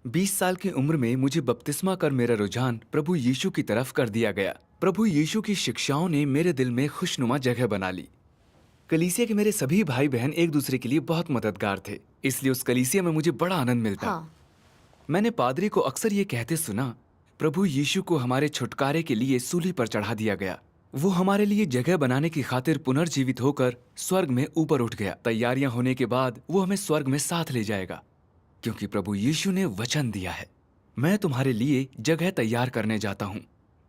20 साल की उम्र में मुझे बपतिस्मा कर मेरा रुझान प्रभु यीशु की तरफ कर दिया गया। प्रभु यीशु की शिक्षाओं ने मेरे दिल में खुशनुमा जगह बना ली। कलीसिया के मेरे सभी भाई बहन एक दूसरे के लिए बहुत मददगार थे, इसलिए उस कलीसिया में मुझे बड़ा आनंद मिलता। हाँ। मैंने पादरी को अक्सर ये कहते सुना, प्रभु यीशु को हमारे छुटकारे के लिए सूली पर चढ़ा दिया गया। वो हमारे लिए जगह बनाने की खातिर पुनर्जीवित होकर स्वर्ग में ऊपर उठ गया। तैयारियां होने के बाद वो हमें स्वर्ग में साथ ले जाएगा, क्योंकि प्रभु यीशु ने वचन दिया है, मैं तुम्हारे लिए जगह तैयार करने जाता हूँ,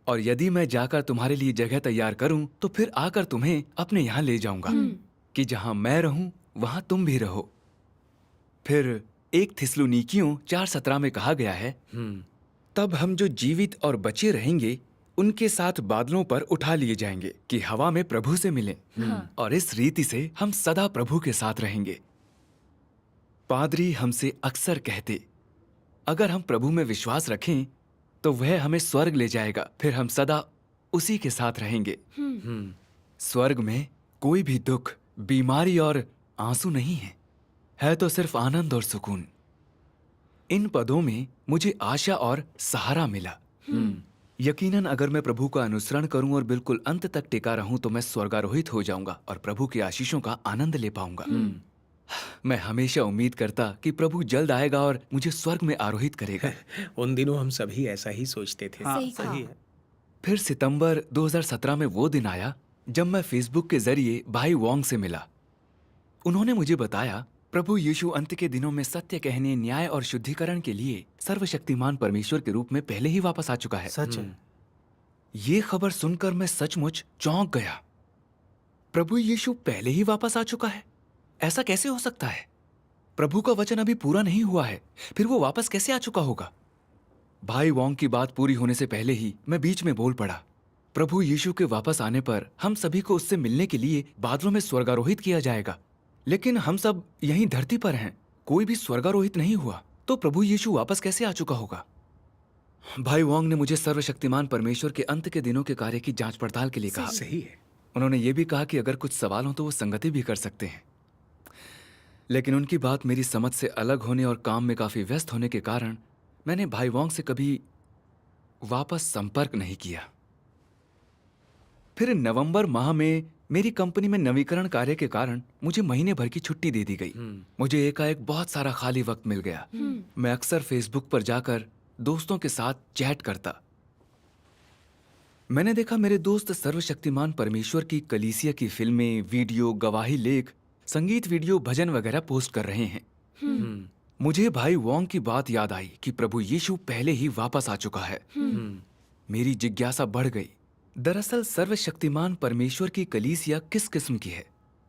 और यदि मैं जाकर तुम्हारे लिए जगह तैयार करूं तो फिर आकर तुम्हें अपने यहाँ ले जाऊंगा, कि जहां मैं रहूं वहां तुम भी रहो। फिर 1 थिस्सलुनीकियों 4:17 में कहा गया है, तब हम जो जीवित और बचे रहेंगे उनके साथ बादलों पर उठा लिए जाएंगे, कि हवा में प्रभु से मिलें, और इस रीति से हम सदा प्रभु के साथ रहेंगे। पादरी हमसे अक्सर कहते, अगर हम प्रभु में विश्वास रखें तो वह हमें स्वर्ग ले जाएगा, फिर हम सदा उसी के साथ रहेंगे। स्वर्ग में कोई भी दुख, बीमारी और आंसू नहीं है तो सिर्फ आनंद और सुकून। इन पदों में मुझे आशा और सहारा मिला। यकीनन अगर मैं प्रभु का अनुसरण करूं और बिल्कुल अंत तक टिका रहूं तो मैं स्वर्गारोहित हो जाऊंगा और प्रभु की आशीषों का आनंद ले पाऊंगा। मैं हमेशा उम्मीद करता कि प्रभु जल्द आएगा और मुझे स्वर्ग में आरोहित करेगा। उन दिनों हम सभी ऐसा ही सोचते थे। सही कहा। सही है। फिर सितंबर 2017 में वो दिन आया जब मैं फेसबुक के जरिए भाई वोंग से मिला। उन्होंने मुझे बताया, प्रभु यीशु अंत के दिनों में सत्य कहने, न्याय और शुद्धिकरण के लिए सर्वशक्तिमान परमेश्वर के रूप में पहले ही वापस आ चुका है। सच है। ये खबर सुनकर मैं सचमुच चौंक गया। प्रभु यीशु पहले ही वापस आ चुका है? ऐसा कैसे हो सकता है? प्रभु का वचन अभी पूरा नहीं हुआ है, फिर वो वापस कैसे आ चुका होगा? भाई वोंग की बात पूरी होने से पहले ही मैं बीच में बोल पड़ा। प्रभु यीशु के वापस आने पर हम सभी को उससे मिलने के लिए बादलों में स्वर्गारोहित किया जाएगा, लेकिन हम सब यहीं धरती पर हैं, कोई भी स्वर्गारोहित नहीं हुआ, तो प्रभु यीशु वापस कैसे आ चुका होगा? भाई वोंग ने मुझे सर्वशक्तिमान परमेश्वर के अंत के दिनों के कार्य की जांच पड़ताल के लिए कहा। सही है। उन्होंने ये भी कहा कि अगर कुछ सवाल हो तो वो संगति भी कर सकते हैं, लेकिन उनकी बात मेरी समझ से अलग होने और काम में काफी व्यस्त होने के कारण मैंने भाई वोंग से कभी वापस संपर्क नहीं किया। फिर नवंबर माह में मेरी कंपनी में नवीकरण कार्य के कारण मुझे महीने भर की छुट्टी दे दी गई। मुझे एकाएक बहुत सारा खाली वक्त मिल गया। मैं अक्सर फेसबुक पर जाकर दोस्तों के साथ चैट करता। मैंने देखा मेरे दोस्त सर्वशक्तिमान परमेश्वर की कलीसिया की फिल्में, वीडियो, गवाही लेख, संगीत वीडियो, भजन वगैरह पोस्ट कर रहे हैं। मुझे भाई वोंग की बात याद आई कि प्रभु यीशु पहले ही वापस आ चुका है। मेरी जिज्ञासा बढ़ गई। दरअसल सर्वशक्तिमान परमेश्वर की कलीसिया किस किस्म की है?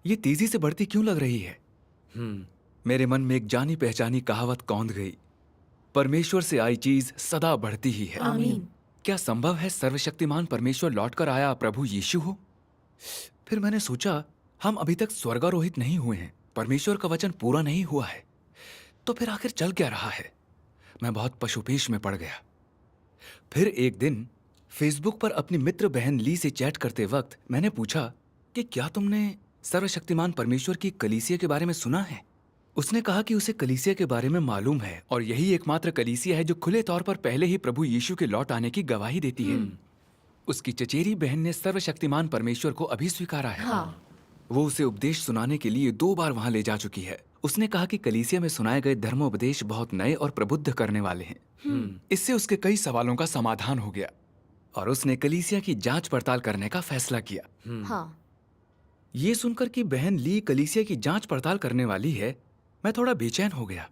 ये तेजी से बढ़ती क्यों लग रही है? मेरे मन में एक जानी पहचानी कहावत कौंध गई, परमेश्वर से आई चीज सदा बढ़ती ही है। आमीन। क्या संभव है सर्वशक्तिमान परमेश्वर लौटकर आया प्रभु यीशु हो? फिर मैंने सोचा, हम अभी तक स्वर्गारोहित नहीं हुए हैं, परमेश्वर का वचन पूरा नहीं हुआ है, तो फिर आखिर चल क्या रहा है? मैं बहुत पशुपेश में पड़ गया। फिर एक दिन फेसबुक पर अपनी मित्र बहन ली से चैट करते वक्त मैंने पूछा कि क्या तुमने सर्वशक्तिमान परमेश्वर की कलीसिया के बारे में सुना है? उसने कहा कि उसे कलीसिया के बारे में मालूम है और यही एकमात्र कलीसिया है जो खुले तौर पर पहले ही प्रभु यीशु के लौट आने की गवाही देती है। उसकी चचेरी बहन ने सर्वशक्तिमान परमेश्वर को अभी स्वीकारा है। वो उसे उपदेश सुनाने के लिए 2 बार वहां ले जा चुकी है। उसने कहा कि कलीसिया में सुनाए गए धर्मोपदेश बहुत नए और प्रबुद्ध करने वाले हैं। इससे उसके कई सवालों का समाधान हो गया और उसने कलीसिया की जांच पड़ताल करने का फैसला किया। ये सुनकर कि बहन ली कलीसिया की जांच पड़ताल करने वाली है, मैं थोड़ा बेचैन हो गया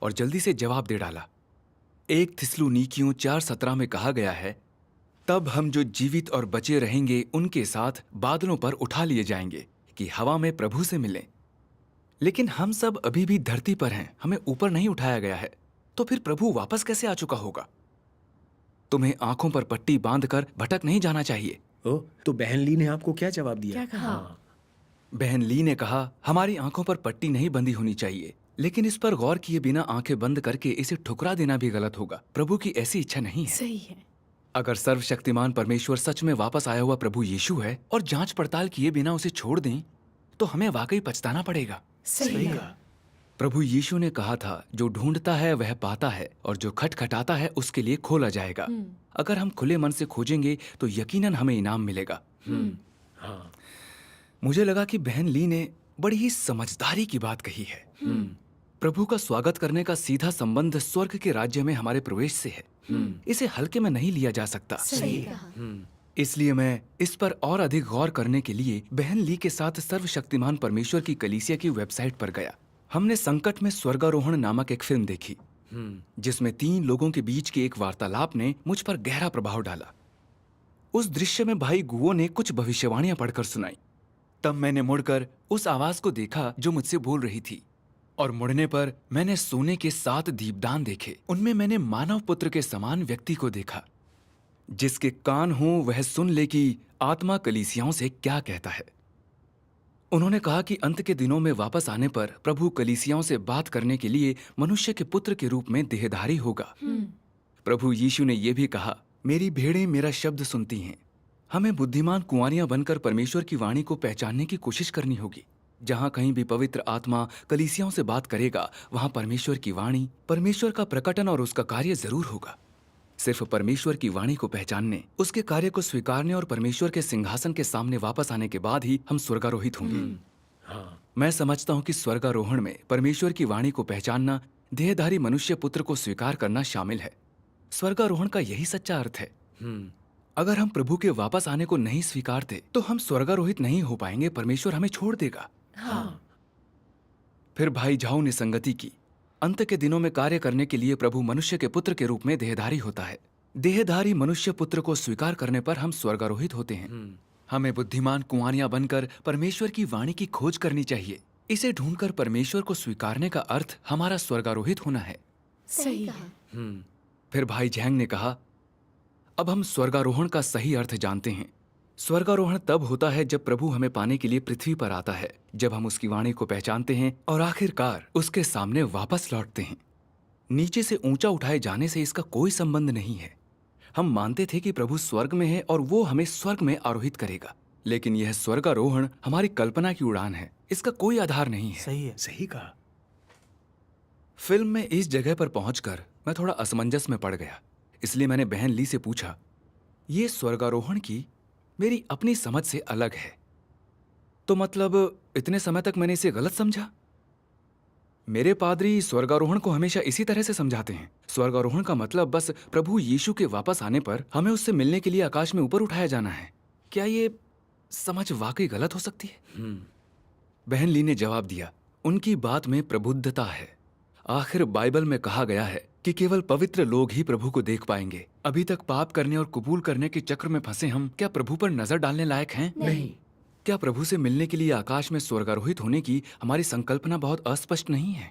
और जल्दी से जवाब दे डाला। 1 थिस्सलुनीकियों 4:17 में कहा गया है, तब हम जो जीवित और बचे रहेंगे उनके साथ बादलों पर उठा लिए जाएंगे, कि हवा में प्रभु से मिलें। लेकिन हम सब अभी भी धरती पर हैं, हमें ऊपर नहीं उठाया गया है, तो फिर प्रभु वापस कैसे आ चुका होगा? तुम्हें आंखों पर पट्टी बांधकर भटक नहीं जाना चाहिए। ओ, तो बहन ली ने आपको क्या जवाब दिया? क्या कहा? बहन ली ने कहा, हमारी आंखों पर पट्टी नहीं बंधी होनी चाहिए, लेकिन इस पर गौर किए बिना आंखें बंद करके इसे ठुकरा देना भी गलत होगा। प्रभु की ऐसी इच्छा नहीं है। सही है। अगर सर्वशक्तिमान परमेश्वर सच में वापस आया हुआ प्रभु यीशु है और जांच पड़ताल किए बिना उसे छोड़ दें, तो हमें वाकई पछताना पड़ेगा। सही है। प्रभु यीशु ने कहा था, जो ढूंढता है वह पाता है और जो खटखटाता है उसके लिए खोला जाएगा। अगर हम खुले मन से खोजेंगे तो यकीनन हमें इनाम मिलेगा। हाँ। मुझे लगा कि बहन ली ने बड़ी ही समझदारी की बात कही है। प्रभु का स्वागत करने का सीधा संबंध स्वर्ग के राज्य में हमारे प्रवेश से है। इसे हल्के में नहीं लिया जा सकता। सही कहा। इसलिए मैं इस पर और अधिक गौर करने के लिए बहन ली के साथ सर्वशक्तिमान परमेश्वर की कलीसिया की वेबसाइट पर गया। हमने संकट में स्वर्गारोहण नामक एक फिल्म देखी, जिसमें 3 लोगों के बीच की एक वार्तालाप ने मुझ पर गहरा प्रभाव डाला। उस दृश्य में भाई गुओ ने कुछ भविष्यवाणियां पढ़कर सुनाई। तब मैंने मुड़कर उस आवाज को देखा जो मुझसे बोल रही थी, और मुड़ने पर मैंने सोने के 7 दीपदान देखे। उनमें मैंने मानव पुत्र के समान व्यक्ति को देखा। जिसके कान हों वह सुन ले कि आत्मा कलीसियाओं से क्या कहता है। उन्होंने कहा कि अंत के दिनों में वापस आने पर प्रभु कलीसियाओं से बात करने के लिए मनुष्य के पुत्र के रूप में देहधारी होगा। प्रभु यीशु ने यह भी कहा, मेरी भेड़ें मेरा शब्द सुनती हैं। हमें बुद्धिमान कुंवारियां बनकर परमेश्वर की वाणी को पहचानने की कोशिश करनी होगी। जहां कहीं भी पवित्र आत्मा कलीसियाओं से बात करेगा, वहां परमेश्वर की वाणी, परमेश्वर का प्रकटन और उसका कार्य जरूर होगा। सिर्फ परमेश्वर की वाणी को पहचानने, उसके कार्य को स्वीकारने और परमेश्वर के सिंहासन के सामने वापस आने के बाद ही हम स्वर्गारोहित होंगे। हाँ। मैं समझता हूं कि स्वर्गारोहण में परमेश्वर की वाणी को पहचानना, देहधारी मनुष्य पुत्र को स्वीकार करना शामिल है। स्वर्गारोहण का यही सच्चा अर्थ है। अगर हम प्रभु के वापस आने को नहीं स्वीकारते तो हम स्वर्गारोहित नहीं हो पाएंगे। परमेश्वर हमें छोड़ देगा। हाँ। फिर भाई झाऊ ने संगति की। अंत के दिनों में कार्य करने के लिए प्रभु मनुष्य के पुत्र के रूप में देहधारी होता है। देहधारी मनुष्य पुत्र को स्वीकार करने पर हम स्वर्गारोहित होते हैं। हमें बुद्धिमान कुंवारियां बनकर परमेश्वर की वाणी की खोज करनी चाहिए। इसे ढूंढकर परमेश्वर को स्वीकारने का अर्थ हमारा स्वर्गारोहित होना है। सही कहा। फिर भाई झैंग ने कहा, अब हम स्वर्गारोहण का सही अर्थ जानते हैं। स्वर्गारोहण तब होता है जब प्रभु हमें पाने के लिए पृथ्वी पर आता है, जब हम उसकी वाणी को पहचानते हैं और आखिरकार उसके सामने वापस लौटते हैं। नीचे से ऊंचा उठाए जाने से इसका कोई संबंध नहीं है। हम मानते थे कि प्रभु स्वर्ग में है और वो हमें स्वर्ग में आरोहित करेगा, लेकिन यह स्वर्गारोहण हमारी कल्पना की उड़ान है। इसका कोई आधार नहीं है। सही है। सही कहा। फिल्म में इस जगह पर पहुंचकर मैं थोड़ा असमंजस में पड़ गया। इसलिए मैंने बहन ली से पूछा, ये स्वर्गारोहण की मेरी अपनी समझ से अलग है, तो मतलब इतने समय तक मैंने इसे गलत समझा? मेरे पादरी स्वर्गारोहण को हमेशा इसी तरह से समझाते हैं। स्वर्गारोहण का मतलब बस प्रभु यीशु के वापस आने पर हमें उससे मिलने के लिए आकाश में ऊपर उठाया जाना है। क्या ये समझ वाकई गलत हो सकती है? बहन ली ने जवाब दिया, उनकी बात में प्रबुद्धता है। आखिर बाइबल में कहा गया है कि केवल पवित्र लोग ही प्रभु को देख पाएंगे। अभी तक पाप करने और कबूल करने के चक्र में फंसे हम क्या प्रभु पर नजर डालने लायक हैं? नहीं। क्या प्रभु से मिलने के लिए आकाश में स्वर्गारोहित होने की हमारी संकल्पना बहुत अस्पष्ट नहीं है?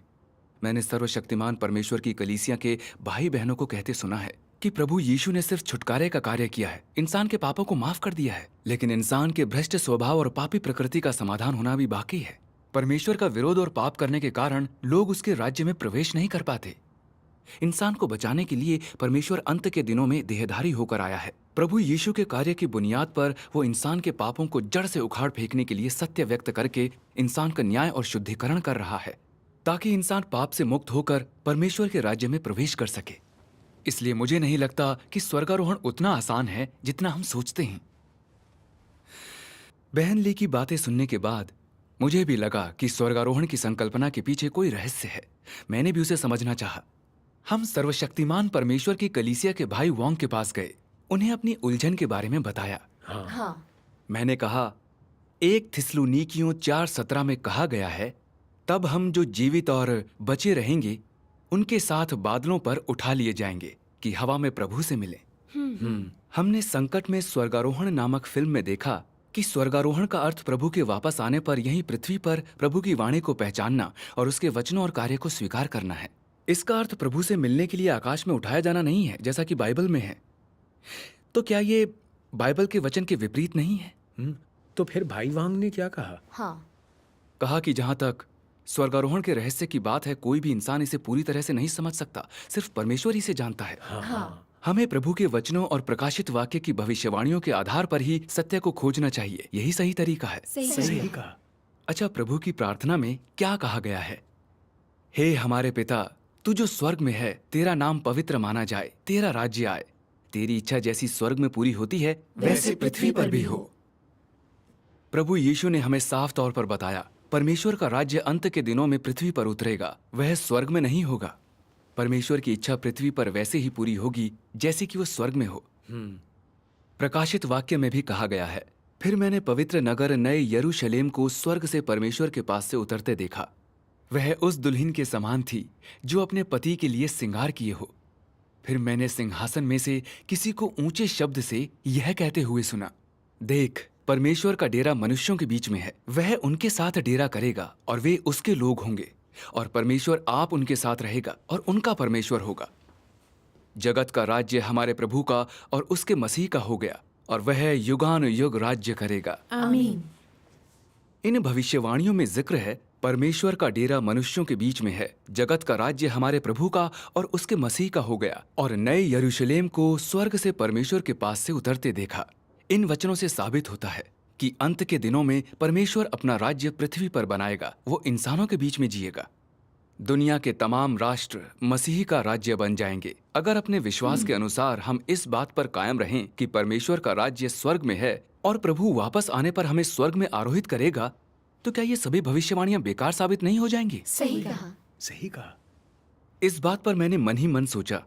मैंने सर्वशक्तिमान परमेश्वर की कलीसिया के भाई बहनों को कहते सुना है कि प्रभु यीशु ने सिर्फ छुटकारे का कार्य किया है, इंसान के पापों को माफ कर दिया है, लेकिन इंसान के भ्रष्ट स्वभाव और पापी प्रकृति का समाधान होना भी बाकी है। परमेश्वर का विरोध और पाप करने के कारण लोग उसके राज्य में प्रवेश नहीं कर पाते। इंसान को बचाने के लिए परमेश्वर अंत के दिनों में देहधारी होकर आया है। प्रभु यीशु के कार्य की बुनियाद पर वो इंसान के पापों को जड़ से उखाड़ फेंकने के लिए सत्य व्यक्त करके इंसान का न्याय और शुद्धिकरण कर रहा है, ताकि इंसान पाप से मुक्त होकर परमेश्वर के राज्य में प्रवेश कर सके। इसलिए मुझे नहीं लगता कि स्वर्गारोहण उतना आसान है जितना हम सोचते हैं। बहन ली की बातें सुनने के बाद मुझे भी लगा कि स्वर्गारोहण की संकल्पना के पीछे कोई रहस्य है। मैंने भी उसे समझना चाहा। हम सर्वशक्तिमान परमेश्वर की कलीसिया के भाई वोंग के पास गए, उन्हें अपनी उलझन के बारे में बताया। हाँ। मैंने कहा, 1 थिस्सलुनीकियों 4:17 में कहा गया है, तब हम जो जीवित और बचे रहेंगे उनके साथ बादलों पर उठा लिए जाएंगे कि हवा में प्रभु से मिले। हमने संकट में स्वर्गारोहण नामक फिल्म में देखा कि स्वर्गारोहण का अर्थ प्रभु के वापस आने पर यहीं पृथ्वी पर प्रभु की वाणी को पहचानना और उसके वचनों और कार्य को स्वीकार करना है। इसका अर्थ प्रभु से मिलने के लिए आकाश में उठाया जाना नहीं है, जैसा कि बाइबल में है। तो क्या ये बाइबल के वचन के विपरीत नहीं है? तो फिर भाई वांग ने क्या कहा? हाँ। कहा कि जहां तक स्वर्गारोहण के रहस्य की बात है, कोई भी इंसान इसे पूरी तरह से नहीं समझ सकता, सिर्फ परमेश्वर ही इसे जानता है। हाँ। हमें प्रभु के वचनों और प्रकाशित वाक्य की भविष्यवाणियों के आधार पर ही सत्य को खोजना चाहिए। यही सही तरीका है। सही सही कहा। कहा। अच्छा, प्रभु की प्रार्थना में क्या कहा गया है? हे हमारे पिता, तू जो स्वर्ग में है, तेरा नाम पवित्र माना जाए, तेरा राज्य आए, तेरी इच्छा जैसी स्वर्ग में पूरी होती है वैसे पृथ्वी पर भी हो। प्रभु यीशु ने हमें साफ तौर पर बताया, परमेश्वर का राज्य अंत के दिनों में पृथ्वी पर उतरेगा, वह स्वर्ग में नहीं होगा। परमेश्वर की इच्छा पृथ्वी पर वैसे ही पूरी होगी जैसे कि वो स्वर्ग में हो। प्रकाशित वाक्य में भी कहा गया है, फिर मैंने पवित्र नगर नए यरूशलेम को स्वर्ग से परमेश्वर के पास से उतरते देखा। वह उस दुल्हन के समान थी जो अपने पति के लिए श्रृंगार किए हो। फिर मैंने सिंहासन में से किसी को ऊंचे शब्द से यह कहते हुए सुना, देख, परमेश्वर का डेरा मनुष्यों के बीच में है, वह उनके साथ डेरा करेगा और वे उसके लोग होंगे, और परमेश्वर आप उनके साथ रहेगा और उनका परमेश्वर होगा। जगत का राज्य हमारे प्रभु का और उसके मसीह का हो गया, और वह युगान युग राज्य करेगा। आमीन। इन भविष्यवाणियों में जिक्र है, परमेश्वर का डेरा मनुष्यों के बीच में है, जगत का राज्य हमारे प्रभु का और उसके मसीह का हो गया, और नए यरूशलेम को स्वर्ग से परमेश्वर के पास से उतरते देखा। इन वचनों से साबित होता है कि अंत के दिनों में परमेश्वर अपना राज्य पृथ्वी पर बनाएगा, वो इंसानों के बीच में जिएगा। दुनिया के तमाम राष्ट्र मसीह का राज्य बन जाएंगे। अगर अपने विश्वास के अनुसार हम इस बात पर कायम रहें कि परमेश्वर का राज्य स्वर्ग में है और प्रभु वापस आने पर हमें स्वर्ग में आरोहित करेगा, तो क्या ये सभी भविष्यवाणियां बेकार साबित नहीं हो जाएंगी? सही कहा। सही कहा। इस बात पर मैंने मन ही मन सोचा।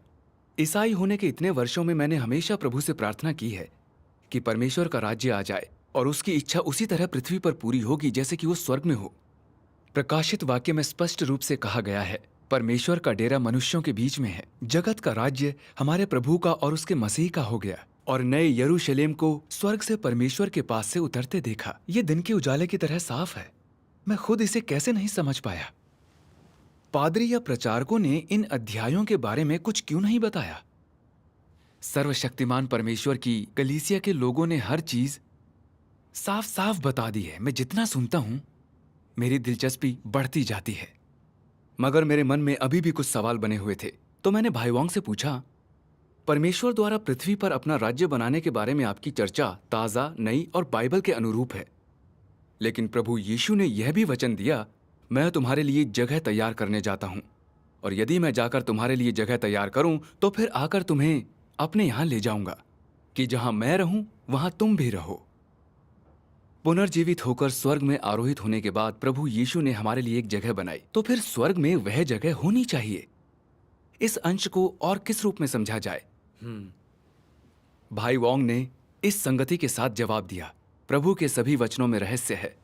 ईसाई होने के इतने वर्षों में मैंने हमेशा प्रभु से प्रार्थना की है कि परमेश्वर का राज्य आ जाए और उसकी इच्छा उसी तरह पृथ्वी पर पूरी होगी जैसे कि वो स्वर्ग में हो। प्रकाशित वाक्य में स्पष्ट रूप से कहा गया है, परमेश्वर का डेरा मनुष्यों के बीच में है, जगत का राज्य हमारे प्रभु का और उसके मसीह का हो गया, और नए यरूशलेम को स्वर्ग से परमेश्वर के पास से उतरते देखा। ये दिन के उजाले की तरह साफ है। मैं खुद इसे कैसे नहीं समझ पाया। पादरी या प्रचारकों ने इन अध्यायों के बारे में कुछ क्यों नहीं बताया? सर्वशक्तिमान परमेश्वर की कलीसिया के लोगों ने हर चीज साफ साफ बता दी है। मैं जितना सुनता हूं, मेरी दिलचस्पी बढ़ती जाती है, मगर मेरे मन में अभी भी कुछ सवाल बने हुए थे। तो मैंने भाई वांग से पूछा, परमेश्वर द्वारा पृथ्वी पर अपना राज्य बनाने के बारे में आपकी चर्चा ताज़ा, नई और बाइबल के अनुरूप है, लेकिन प्रभु यीशु ने यह भी वचन दिया, मैं तुम्हारे लिए जगह तैयार करने जाता हूं, और यदि मैं जाकर तुम्हारे लिए जगह तैयार करूं तो फिर आकर तुम्हें अपने यहां ले जाऊंगा, कि जहां मैं रहूं वहां तुम भी रहो। पुनर्जीवित होकर स्वर्ग में आरोहित होने के बाद प्रभु यीशु ने हमारे लिए एक जगह बनाई, तो फिर स्वर्ग में वह जगह होनी चाहिए। इस अंश को और किस रूप में समझा जाए? भाई वोंग ने इस संगति के साथ जवाब दिया, प्रभु के सभी वचनों में रहस्य है।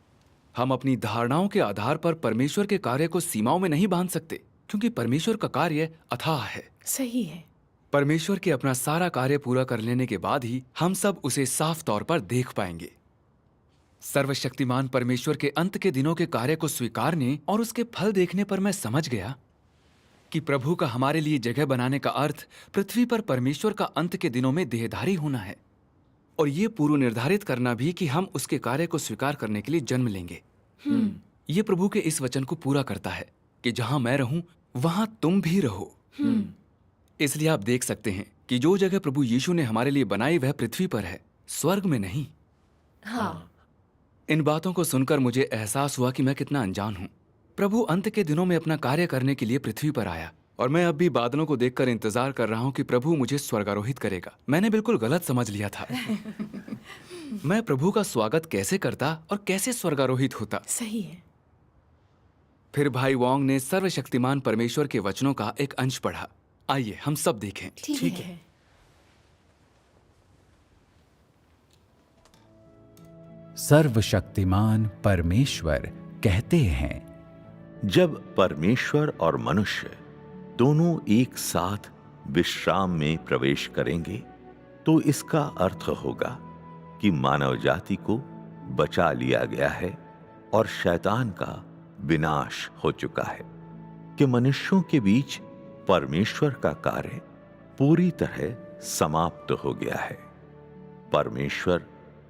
हम अपनी धारणाओं के आधार पर परमेश्वर के कार्य को सीमाओं में नहीं बांध सकते, क्योंकि परमेश्वर का कार्य अथाह है। सही है। परमेश्वर के अपना सारा कार्य पूरा कर लेने के बाद ही हम सब उसे साफ तौर पर देख पाएंगे। सर्वशक्तिमान परमेश्वर के अंत के दिनों के कार्य को स्वीकारने और उसके फल देखने पर मैं समझ गया कि प्रभु का हमारे लिए जगह बनाने का अर्थ पृथ्वी पर परमेश्वर का अंत के दिनों में देहधारी होना है, और ये पूर्व निर्धारित करना भी कि हम उसके कार्य को स्वीकार करने के लिए जन्म लेंगे। ये प्रभु के इस वचन को पूरा करता है कि जहां मैं रहूं वहां तुम भी रहो। इसलिए आप देख सकते हैं कि जो जगह प्रभु यीशु ने हमारे लिए बनाई वह पृथ्वी पर है, स्वर्ग में नहीं। हाँ। इन बातों को सुनकर मुझे एहसास हुआ कि मैं कितना अनजान हूं। प्रभु अंत के दिनों में अपना कार्य करने के लिए पृथ्वी पर आया, और मैं अब भी बादलों को देखकर इंतजार कर रहा हूं कि प्रभु मुझे स्वर्गारोहित करेगा। मैंने बिल्कुल गलत समझ लिया था। मैं प्रभु का स्वागत कैसे करता और कैसे स्वर्गारोहित होता। सही है। फिर भाई वोंग ने सर्वशक्तिमान परमेश्वर के वचनों का एक अंश पढ़ा। आइए हम सब देखें। ठीक है। सर्वशक्तिमान परमेश्वर कहते हैं, जब परमेश्वर और मनुष्य दोनों एक साथ विश्राम में प्रवेश करेंगे, तो इसका अर्थ होगा कि मानव जाति को बचा लिया गया है और शैतान का विनाश हो चुका है, कि मनुष्यों के बीच परमेश्वर का कार्य पूरी तरह समाप्त हो गया है। परमेश्वर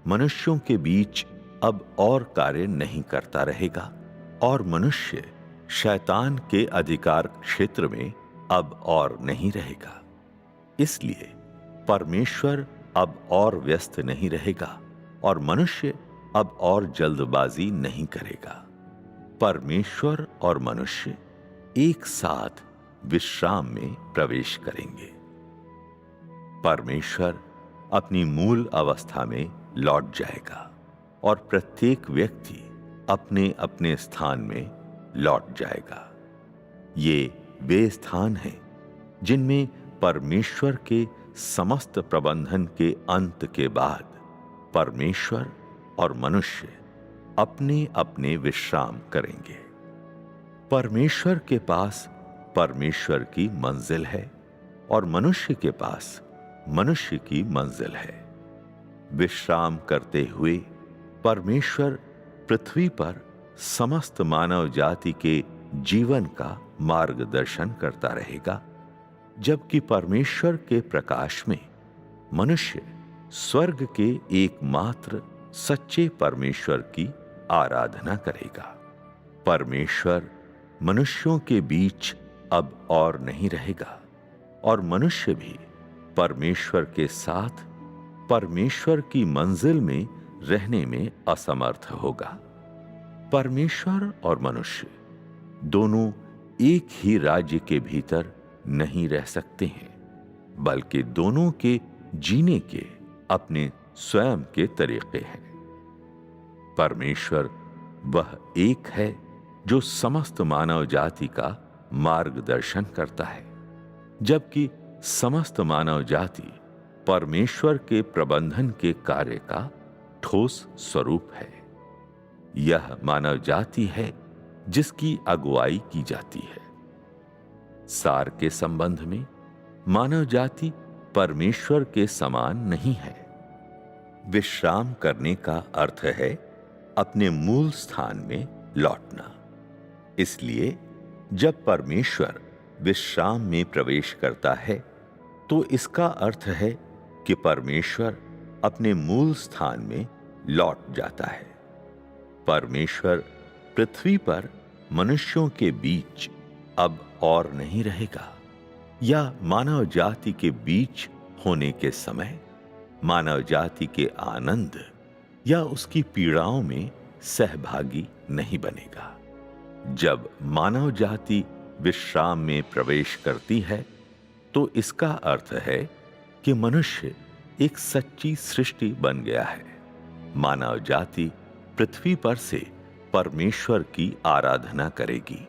मनुष्यों के बीच अब और कार्य नहीं करता रहेगा, और मनुष्य शैतान के अधिकार क्षेत्र में अब और नहीं रहेगा। इसलिए परमेश्वर अब और व्यस्त नहीं रहेगा और मनुष्य अब और जल्दबाजी नहीं करेगा। परमेश्वर और मनुष्य एक साथ विश्राम में प्रवेश करेंगे। परमेश्वर अपनी मूल अवस्था में लौट जाएगा और प्रत्येक व्यक्ति अपने अपने स्थान में लौट जाएगा। ये वे स्थान हैं जिनमें परमेश्वर के समस्त प्रबंधन के अंत के बाद परमेश्वर और मनुष्य अपने अपने विश्राम करेंगे। परमेश्वर के पास परमेश्वर की मंजिल है और मनुष्य के पास मनुष्य की मंजिल है। विश्राम करते हुए परमेश्वर पृथ्वी पर समस्त मानव जाति के जीवन का मार्गदर्शन करता रहेगा, जबकि परमेश्वर के प्रकाश में मनुष्य स्वर्ग के एकमात्र सच्चे परमेश्वर की आराधना करेगा। परमेश्वर मनुष्यों के बीच अब और नहीं रहेगा और मनुष्य भी परमेश्वर के साथ परमेश्वर की मंजिल में रहने में असमर्थ होगा। परमेश्वर और मनुष्य दोनों एक ही राज्य के भीतर नहीं रह सकते हैं, बल्कि दोनों के जीने के अपने स्वयं के तरीके हैं। परमेश्वर वह एक है जो समस्त मानव जाति का मार्गदर्शन करता है, जबकि समस्त मानव जाति परमेश्वर के प्रबंधन के कार्य का ठोस स्वरूप है। यह मानव जाति है जिसकी अगुवाई की जाती है। सार के संबंध में मानव जाति परमेश्वर के समान नहीं है। विश्राम करने का अर्थ है अपने मूल स्थान में लौटना। इसलिए जब परमेश्वर विश्राम में प्रवेश करता है तो इसका अर्थ है कि परमेश्वर अपने मूल स्थान में लौट जाता है। परमेश्वर पृथ्वी पर मनुष्यों के बीच अब और नहीं रहेगा, या मानव जाति के बीच होने के समय मानव जाति के आनंद या उसकी पीड़ाओं में सहभागी नहीं बनेगा। जब मानव जाति विश्राम में प्रवेश करती है तो इसका अर्थ है कि मनुष्य एक सच्ची सृष्टि बन गया है। मानव जाति पृथ्वी पर से परमेश्वर की आराधना करेगी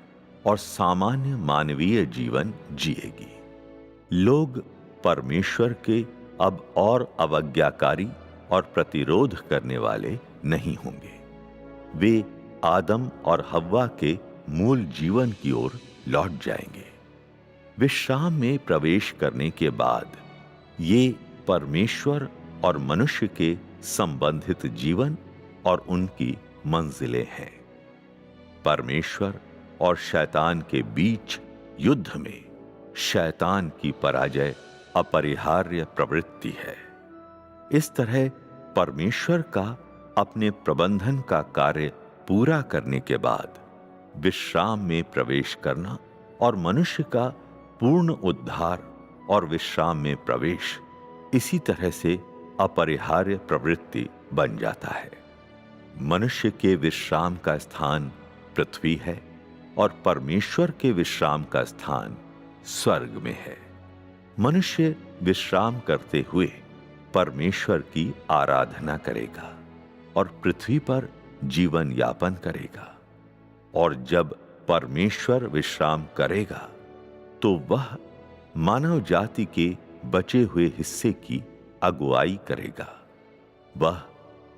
और सामान्य मानवीय जीवन जिएगी। लोग परमेश्वर के अब और अवज्ञाकारी और प्रतिरोध करने वाले नहीं होंगे। वे आदम और हव्वा के मूल जीवन की ओर लौट जाएंगे। विश्राम में प्रवेश करने के बाद ये परमेश्वर और मनुष्य के संबंधित जीवन और उनकी मंजिलें हैं। परमेश्वर और शैतान के बीच युद्ध में शैतान की पराजय अपरिहार्य प्रवृत्ति है। इस तरह परमेश्वर का अपने प्रबंधन का कार्य पूरा करने के बाद विश्राम में प्रवेश करना और मनुष्य का पूर्ण उद्धार और विश्राम में प्रवेश इसी तरह से अपरिहार्य प्रवृत्ति बन जाता है। मनुष्य के विश्राम का स्थान पृथ्वी है और परमेश्वर के विश्राम का स्थान स्वर्ग में है। मनुष्य विश्राम करते हुए परमेश्वर की आराधना करेगा और पृथ्वी पर जीवन यापन करेगा, और जब परमेश्वर विश्राम करेगा तो वह मानव जाति के बचे हुए हिस्से की अगुवाई करेगा। वह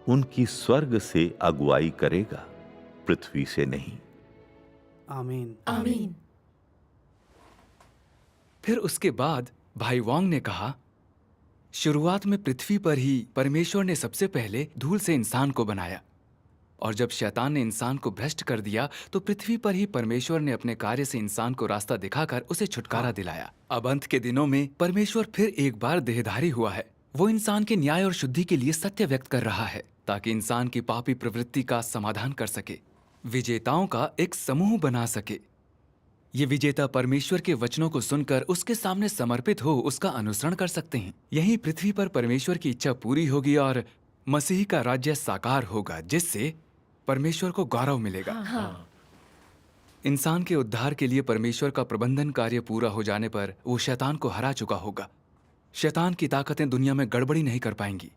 उनकी स्वर्ग से अगुवाई करेगा, पृथ्वी से नहीं। आमीन। आमीन। फिर उसके बाद भाई वांग ने कहा, शुरुआत में पृथ्वी पर ही परमेश्वर ने सबसे पहले धूल से इंसान को बनाया, और जब शैतान ने इंसान को भ्रष्ट कर दिया तो पृथ्वी पर ही परमेश्वर ने अपने कार्य से इंसान को रास्ता दिखाकर उसे छुटकारा दिलाया। अब अंत के दिनों में परमेश्वर फिर एक बार देहधारी हुआ है। वो इंसान के न्याय और शुद्धि के लिए सत्य व्यक्त कर रहा है ताकि इंसान की पापी प्रवृत्ति का समाधान कर सके, विजेताओं का एक समूह बना सके। ये विजेता परमेश्वर के वचनों को सुनकर उसके सामने समर्पित हो उसका अनुसरण कर सकते हैं। यही पृथ्वी पर परमेश्वर की इच्छा पूरी होगी और मसीह का राज्य साकार होगा, जिससे परमेश्वर को गौरव मिलेगा। हाँ। इंसान के उद्धार के लिए परमेश्वर का प्रबंधन कार्य पूरा हो जाने पर वो शैतान को हरा चुका होगा। शैतान की ताकतें दुनिया में गड़बड़ी नहीं कर पाएंगी।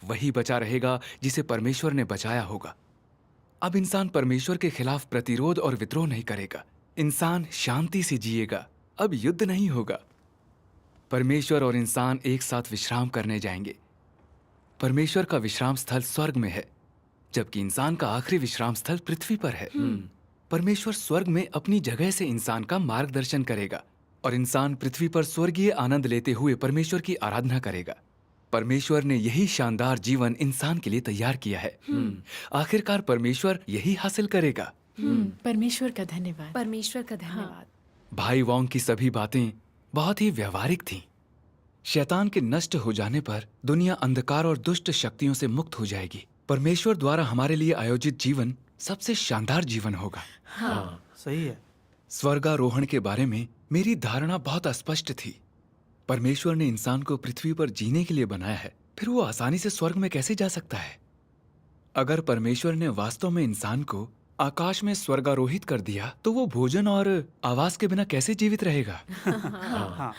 वही बचा रहेगा जिसे परमेश्वर ने बचाया होगा। अब इंसान परमेश्वर के खिलाफ प्रतिरोध और विद्रोह नहीं करेगा। इंसान शांति से जिएगा। अब युद्ध नहीं होगा। परमेश्वर और इंसान एक साथ विश्राम करने जाएंगे। परमेश्वर का विश्राम स्थल स्वर्ग में है, जबकि इंसान का आखिरी विश्राम स्थल पृथ्वी पर है। परमेश्वर स्वर्ग में अपनी जगह से इंसान का मार्गदर्शन करेगा और इंसान पृथ्वी पर स्वर्गीय आनंद लेते हुए परमेश्वर की आराधना करेगा। परमेश्वर ने यही शानदार जीवन इंसान के लिए तैयार किया है। आखिरकार परमेश्वर यही हासिल करेगा। परमेश्वर का धन्यवाद। परमेश्वर का धन्यवाद। भाई वोंग की सभी बातें बहुत ही व्यवहारिक थीं। शैतान के नष्ट हो जाने पर दुनिया अंधकार और दुष्ट शक्तियों से मुक्त हो जाएगी। परमेश्वर द्वारा हमारे लिए आयोजित जीवन सबसे शानदार जीवन होगा। हाँ सही है। स्वर्गारोहण के बारे में मेरी धारणा बहुत अस्पष्ट थी। परमेश्वर ने इंसान को पृथ्वी पर जीने के लिए बनाया है, फिर वो आसानी से स्वर्ग में कैसे जा सकता है? अगर परमेश्वर ने वास्तव में इंसान को आकाश में स्वर्गारोहित कर दिया तो वो भोजन और आवास के बिना कैसे जीवित रहेगा? हाँ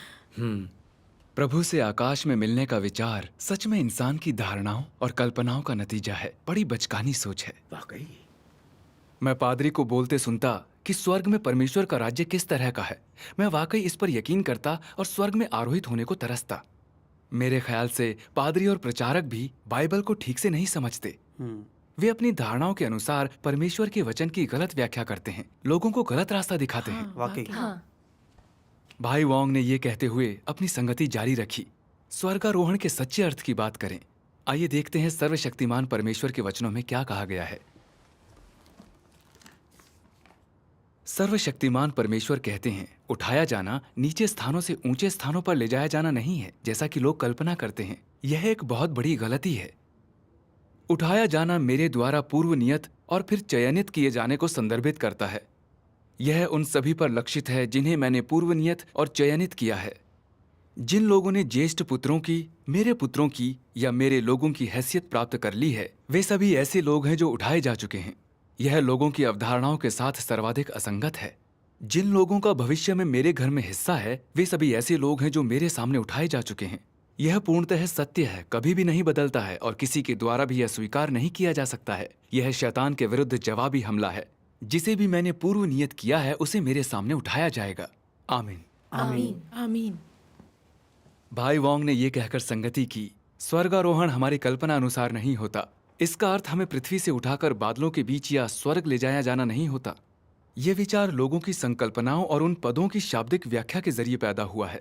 प्रभु से आकाश में मिलने का विचार सच में इंसान की धारणाओं और कल्पनाओं का नतीजा है। बड़ी बचकानी सोच है। वाकई। मैं पादरी को बोलते सुनता कि स्वर्ग में परमेश्वर का राज्य किस तरह का है। मैं वाकई इस पर यकीन करता और स्वर्ग में आरोहित होने को तरसता। मेरे ख्याल से पादरी और प्रचारक भी बाइबल को ठीक से नहीं समझते। वे अपनी धारणाओं के अनुसार परमेश्वर के वचन की गलत व्याख्या करते हैं, लोगों को गलत रास्ता दिखाते हैं। वाकई। हाँ, भाई वोंग ने ये कहते हुए अपनी संगति जारी रखी। स्वर्गारोहण के सच्चे अर्थ की बात करें। आइए देखते हैं सर्वशक्तिमान परमेश्वर के वचनों में क्या कहा गया है। सर्वशक्तिमान परमेश्वर कहते हैं, उठाया जाना नीचे स्थानों से ऊंचे स्थानों पर ले जाया जाना नहीं है, जैसा कि लोग कल्पना करते हैं। यह एक बहुत बड़ी गलती है। उठाया जाना मेरे द्वारा पूर्व नियत और फिर चयनित किए जाने को संदर्भित करता है। यह उन सभी पर लक्षित है जिन्हें मैंने पूर्व नियत और चयनित किया है। जिन लोगों ने ज्येष्ठ पुत्रों की, मेरे पुत्रों की या मेरे लोगों की हैसियत प्राप्त कर ली है, वे सभी ऐसे लोग हैं जो उठाए जा चुके हैं। यह लोगों की अवधारणाओं के साथ सर्वाधिक असंगत है। जिन लोगों का भविष्य में मेरे घर में हिस्सा है, वे सभी ऐसे लोग हैं जो मेरे सामने उठाए जा चुके हैं। यह पूर्णतः सत्य है, कभी भी नहीं बदलता है और किसी के द्वारा भी यह स्वीकार नहीं किया जा सकता है। यह शैतान के विरुद्ध जवाबी हमला है। जिसे भी मैंने पूर्व नियत किया है उसे मेरे सामने उठाया जाएगा। आमीन। आमीन। आमीन। भाई वोंग ने यह कहकर संगति की, स्वर्गारोहण हमारी कल्पना अनुसार नहीं होता। इसका अर्थ हमें पृथ्वी से उठाकर बादलों के बीच या स्वर्ग ले जाया जाना नहीं होता। यह विचार लोगों की संकल्पनाओं और उन पदों की शाब्दिक व्याख्या के जरिए पैदा हुआ है।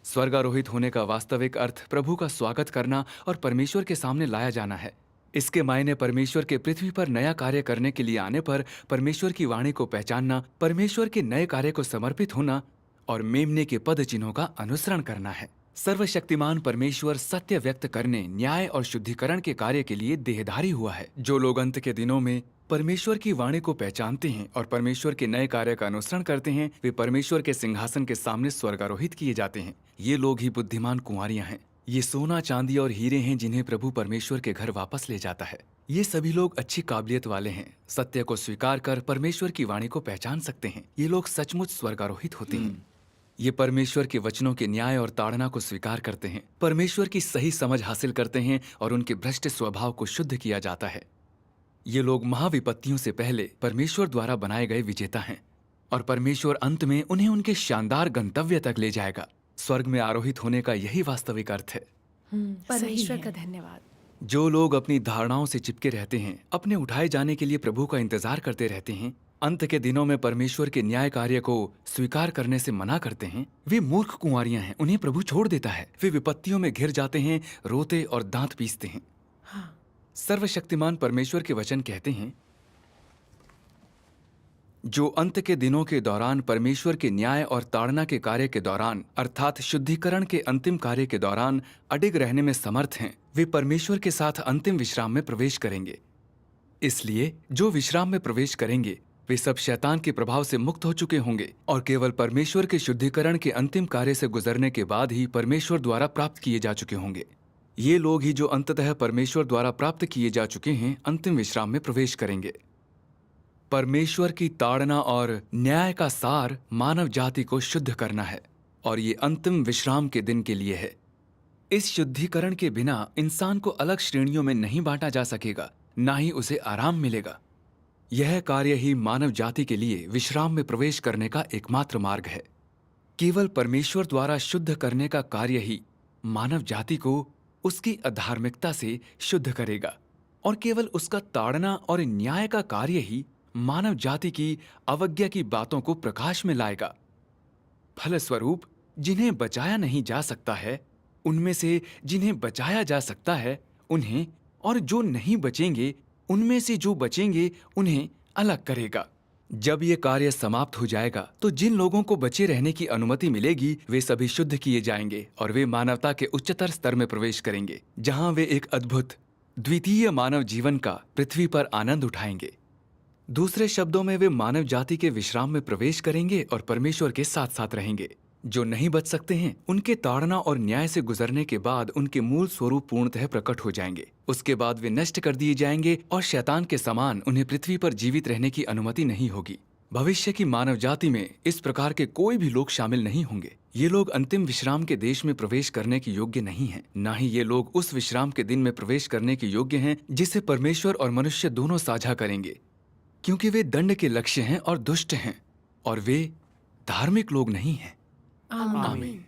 स्वर्गारोहित होने का वास्तविक अर्थ प्रभु का स्वागत करना और परमेश्वर के सामने लाया जाना है। इसके मायने परमेश्वर के पृथ्वी पर नया कार्य करने के लिए आने पर परमेश्वर की वाणी को पहचानना, परमेश्वर के नए कार्य को समर्पित होना और मेमने के पद चिन्हों का अनुसरण करना है। सर्वशक्तिमान परमेश्वर सत्य व्यक्त करने, न्याय और शुद्धिकरण के कार्य के लिए देहधारी हुआ है। जो लोग अंत के दिनों में परमेश्वर की वाणी को पहचानते हैं और परमेश्वर के नए कार्य का अनुसरण करते हैं, वे परमेश्वर के सिंहासन के सामने स्वर्गारोहित किए जाते हैं। ये लोग ही बुद्धिमान कुंवारियां हैं। ये सोना, चांदी और हीरे हैं जिन्हें प्रभु परमेश्वर के घर वापस ले जाता है। ये सभी लोग अच्छी काबिलियत वाले हैं, सत्य को स्वीकार कर परमेश्वर की वाणी को पहचान सकते हैं। ये लोग सचमुच स्वर्गारोहित होते हैं। ये परमेश्वर के वचनों के न्याय और ताड़ना को स्वीकार करते हैं, परमेश्वर की सही समझ हासिल करते हैं और उनके भ्रष्ट स्वभाव को शुद्ध किया जाता है। ये लोग महाविपत्तियों से पहले परमेश्वर द्वारा बनाए गए विजेता हैं और परमेश्वर अंत में उन्हें उनके शानदार गंतव्य तक ले जाएगा। स्वर्ग में आरोहित होने का यही वास्तविक अर्थ है। परमेश्वर का धन्यवाद। जो लोग अपनी धारणाओं से चिपके रहते हैं, अपने उठाए जाने के लिए प्रभु का इंतजार करते रहते हैं, अंत के दिनों में परमेश्वर के न्याय कार्य को स्वीकार करने से मना करते हैं, वे मूर्ख कुंवारियां हैं। उन्हें प्रभु छोड़ देता है। वे विपत्तियों में घिर जाते हैं, रोते और दांत पीसते हैं। सर्वशक्तिमान परमेश्वर के वचन कहते हैं, जो अंत के दिनों के दौरान परमेश्वर के न्याय और ताड़ना के कार्य के दौरान, अर्थात शुद्धिकरण के अंतिम कार्य के दौरान अडिग रहने में समर्थ हैं, वे परमेश्वर के साथ अंतिम विश्राम में प्रवेश करेंगे। इसलिए जो विश्राम में प्रवेश करेंगे वे सब शैतान के प्रभाव से मुक्त हो चुके होंगे और केवल परमेश्वर के शुद्धिकरण के अंतिम कार्य से गुजरने के बाद ही परमेश्वर द्वारा प्राप्त किए जा चुके होंगे। ये लोग ही जो अंततः परमेश्वर द्वारा प्राप्त किए जा चुके हैं, अंतिम विश्राम में प्रवेश करेंगे। परमेश्वर की ताड़ना और न्याय का सार मानव जाति को शुद्ध करना है, और ये अंतिम विश्राम के दिन के लिए है। इस शुद्धिकरण के बिना इंसान को अलग श्रेणियों में नहीं बांटा जा सकेगा, ना ही उसे आराम मिलेगा। यह कार्य ही मानव जाति के लिए विश्राम में प्रवेश करने का एकमात्र मार्ग है। केवल परमेश्वर द्वारा शुद्ध करने का कार्य ही मानव जाति को उसकी अधार्मिकता से शुद्ध करेगा, और केवल उसका ताड़ना और न्याय का कार्य ही मानव जाति की अवज्ञा की बातों को प्रकाश में लाएगा। फलस्वरूप जिन्हें बचाया नहीं जा सकता है उनमें से जिन्हें बचाया जा सकता है उन्हें, और जो नहीं बचेंगे उनमें से जो बचेंगे उन्हें अलग करेगा। जब ये कार्य समाप्त हो जाएगा तो जिन लोगों को बचे रहने की अनुमति मिलेगी वे सभी शुद्ध किए जाएंगे, और वे मानवता के उच्चतर स्तर में प्रवेश करेंगे, जहां वे एक अद्भुत द्वितीय मानव जीवन का पृथ्वी पर आनंद उठाएंगे। दूसरे शब्दों में वे मानव जाति के विश्राम में प्रवेश करेंगे और परमेश्वर के साथ साथ रहेंगे। जो नहीं बच सकते हैं उनके ताड़ना और न्याय से गुजरने के बाद उनके मूल स्वरूप पूर्णतः प्रकट हो जाएंगे। उसके बाद वे नष्ट कर दिए जाएंगे और शैतान के समान उन्हें पृथ्वी पर जीवित रहने की अनुमति नहीं होगी। भविष्य की मानव जाति में इस प्रकार के कोई भी लोग शामिल नहीं होंगे। ये लोग अंतिम विश्राम के देश में प्रवेश करने के योग्य नहीं हैं, न ही ये लोग उस विश्राम के दिन में प्रवेश करने के योग्य हैं जिसे परमेश्वर और मनुष्य दोनों साझा करेंगे, क्योंकि वे दंड के लक्ष्य हैं और दुष्ट हैं, और वे धार्मिक लोग नहीं हैं। आमीन।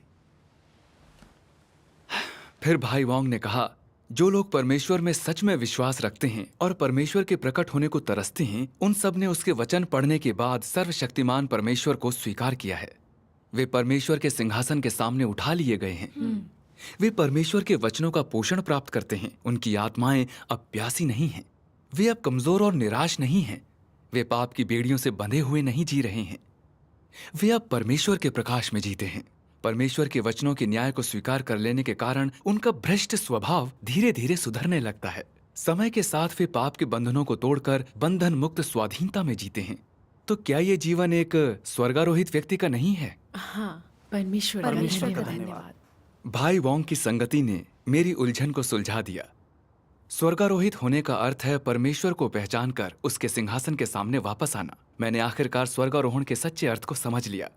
फिर भाई वांग ने कहा, जो लोग परमेश्वर में सच में विश्वास रखते हैं और परमेश्वर के प्रकट होने को तरसते हैं, उन सब ने उसके वचन पढ़ने के बाद सर्वशक्तिमान परमेश्वर को स्वीकार किया है। वे परमेश्वर के सिंहासन के सामने उठा लिए गए हैं। वे परमेश्वर के वचनों का पोषण प्राप्त करते हैं। उनकी आत्माएं अब प्यासी नहीं हैं। वे अब कमजोर और निराश नहीं हैं। वे पाप की बेड़ियों से बंधे हुए नहीं जी रहे हैं। वे अब परमेश्वर के प्रकाश में जीते हैं। परमेश्वर के वचनों के न्याय को स्वीकार कर लेने के कारण उनका भ्रष्ट स्वभाव धीरे धीरे सुधरने लगता है। समय के साथ वे पाप के बंधनों को तोड़कर बंधन मुक्त स्वाधीनता में जीते हैं। तो क्या ये जीवन एक स्वर्गारोहित व्यक्ति का नहीं है? हाँ, परमेश्वर परमेश्वर का धन्यवाद। धन्यवाद। भाई वोंग की संगति ने मेरी उलझन को सुलझा दिया। स्वर्गारोहित होने का अर्थ है परमेश्वर को पहचान कर उसके सिंहासन के सामने वापस आना। मैंने आखिरकार स्वर्गारोहण के सच्चे अर्थ को समझ लिया।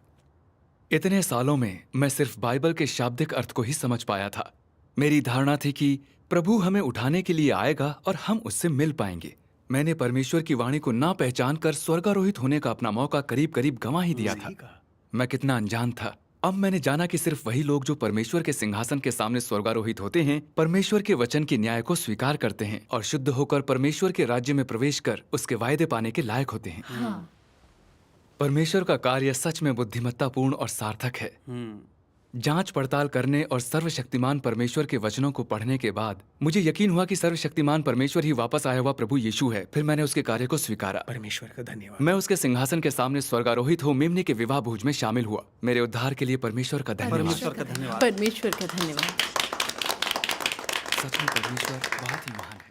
इतने सालों में मैं सिर्फ बाइबल के शाब्दिक अर्थ को ही समझ पाया था। मेरी धारणा थी कि प्रभु हमें उठाने के लिए आएगा और हम उससे मिल पाएंगे। मैंने परमेश्वर की वाणी को ना पहचान कर स्वर्गारोहित होने का अपना मौका करीब करीब गंवा ही दिया था। सही कहा। मैं कितना अनजान था। अब मैंने जाना कि सिर्फ वही लोग जो परमेश्वर के सिंहासन के सामने स्वर्गारोहित होते हैं, परमेश्वर के वचन के न्याय को स्वीकार करते हैं और शुद्ध होकर परमेश्वर के राज्य में प्रवेश कर उसके वायदे पाने के लायक होते हैं। हाँ, परमेश्वर का कार्य सच में बुद्धिमत्तापूर्ण और सार्थक है। जांच पड़ताल करने और सर्वशक्तिमान परमेश्वर के वचनों को पढ़ने के बाद मुझे यकीन हुआ कि सर्वशक्तिमान परमेश्वर ही वापस आया हुआ प्रभु यीशु है। फिर मैंने उसके कार्य को स्वीकारा। परमेश्वर का धन्यवाद। मैं उसके सिंहासन के सामने स्वर्गारोहित हो मेमने के विवाह भोज में शामिल हुआ। मेरे उद्धार के लिए परमेश्वर का धन्यवाद। परमेश्वर का धन्यवाद। परमेश्वर का धन्यवाद। सच में परमेश्वर बहुत ही महान है।